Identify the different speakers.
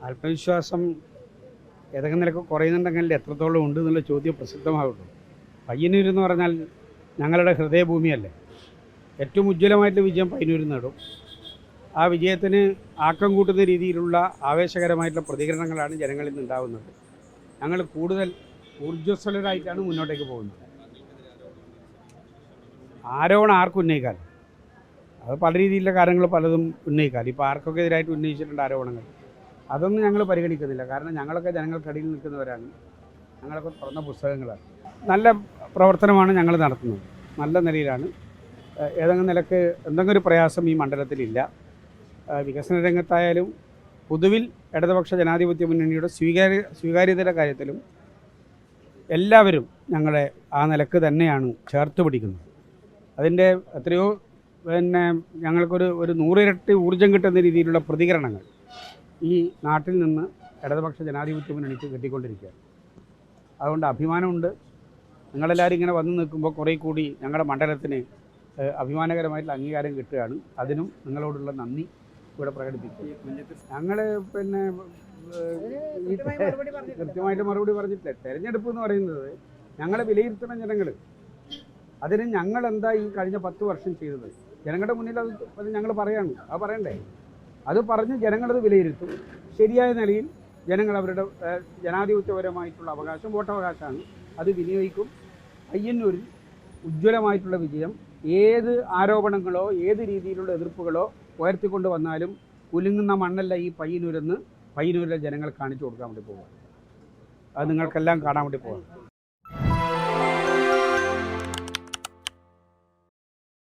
Speaker 1: ആത്മവിശ്വാസം ഏതൊക്കെ നിലക്ക് കുറയുന്നുണ്ടെങ്കിൽ എത്രത്തോളം ഉണ്ട് എന്നുള്ള ചോദ്യം പ്രസിദ്ധമാകുള്ളൂ. പയ്യന്നൂർ എന്ന് പറഞ്ഞാൽ ഞങ്ങളുടെ ഹൃദയഭൂമിയല്ലേ. ഏറ്റവും ഉജ്ജ്വലമായിട്ടുള്ള വിജയം പയ്യന്നൂർ നേടും. ആ വിജയത്തിന് ആക്കം കൂട്ടുന്ന രീതിയിലുള്ള ആവേശകരമായിട്ടുള്ള പ്രതികരണങ്ങളാണ് ജനങ്ങളിൽ നിന്നുണ്ടാകുന്നത്. ഞങ്ങൾ കൂടുതൽ ഊർജ്ജസ്വലരായിട്ടാണ് മുന്നോട്ടേക്ക് പോകുന്നത്. ആരോപണം ആർക്കും ഉന്നയിക്കാൻ, അത് പല രീതിയിലുള്ള കാര്യങ്ങൾ പലതും ഉന്നയിക്കാൻ. ഇപ്പോൾ ആർക്കൊക്കെ എതിരായിട്ട് ഉന്നയിച്ചിട്ടുണ്ട് ആരോപണങ്ങൾ, അതൊന്നും ഞങ്ങൾ പരിഗണിക്കുന്നില്ല. കാരണം ഞങ്ങളൊക്കെ ജനങ്ങൾക്കടിയിൽ നിൽക്കുന്നവരാണ്. ഞങ്ങളൊക്കെ തുറന്ന പുസ്തകങ്ങളാണ്. നല്ല പ്രവർത്തനമാണ് ഞങ്ങൾ നടത്തുന്നത്. നല്ല നിലയിലാണ്. ഏതെങ്കിലും നിലക്ക് എന്തെങ്കിലും ഒരു പ്രയാസം ഈ മണ്ഡലത്തിലില്ല. വികസന രംഗത്തായാലും പൊതുവിൽ ഇടതുപക്ഷ ജനാധിപത്യ മുന്നണിയുടെ സ്വീകാര്യതയുടെ കാര്യത്തിലും എല്ലാവരും ഞങ്ങളെ ആ നിലക്ക് തന്നെയാണ് ചേർത്ത് പിടിക്കുന്നത്. അതിൻ്റെ എത്രയോ ഞങ്ങൾക്കൊരു 100 ഇരട്ടി ഊർജം കിട്ടുന്ന രീതിയിലുള്ള പ്രതികരണങ്ങൾ ഈ നാട്ടിൽ നിന്ന് ഇടതുപക്ഷ ജനാധിപത്യ മുന്നണിക്ക് കിട്ടിക്കൊണ്ടിരിക്കുകയാണ്. അതുകൊണ്ട് അഭിമാനമുണ്ട്. നിങ്ങളെല്ലാവരും ഇങ്ങനെ വന്നു നിൽക്കുമ്പോൾ കുറേ കൂടി ഞങ്ങളുടെ മണ്ഡലത്തിന് അഭിമാനകരമായിട്ടുള്ള അംഗീകാരം കിട്ടുകയാണ്. അതിനും നിങ്ങളോടുള്ള നന്ദി ഇവിടെ പ്രകടിപ്പിക്കും. ഞങ്ങൾ കൃത്യമായിട്ട് മറുപടി പറഞ്ഞിട്ടില്ല. തെരഞ്ഞെടുപ്പ് എന്ന് പറയുന്നത് ഞങ്ങളെ വിലയിരുത്തണം ജനങ്ങൾ. അതിന് ഞങ്ങൾ എന്താ ഈ കഴിഞ്ഞ 10 വർഷം ചെയ്തത് ജനങ്ങളുടെ മുന്നിൽ അത് ഞങ്ങൾ പറയാണ്. അത് പറയണ്ടേ? അത് പറഞ്ഞ് ജനങ്ങളത് വിലയിരുത്തും. ശരിയായ നിലയിൽ ജനങ്ങൾ അവരുടെ ജനാധിപത്യപരമായിട്ടുള്ള അവകാശം, വോട്ടവകാശമാണ്, അത് വിനിയോഗിക്കും. പയ്യന്നൂരിൽ ഉജ്ജ്വലമായിട്ടുള്ള വിജയം. ഏത് ആരോപണങ്ങളോ ഏത് രീതിയിലുള്ള എതിർപ്പുകളോ ഉയർത്തിക്കൊണ്ട് വന്നാലും കുലുങ്ങുന്ന മണ്ണല്ല ഈ പയ്യന്നൂരിലെ ജനങ്ങൾ കാണിച്ചു കൊടുക്കാൻ വേണ്ടി പോവുക. അത് നിങ്ങൾക്കെല്ലാം കാണാൻ വേണ്ടി പോകാം.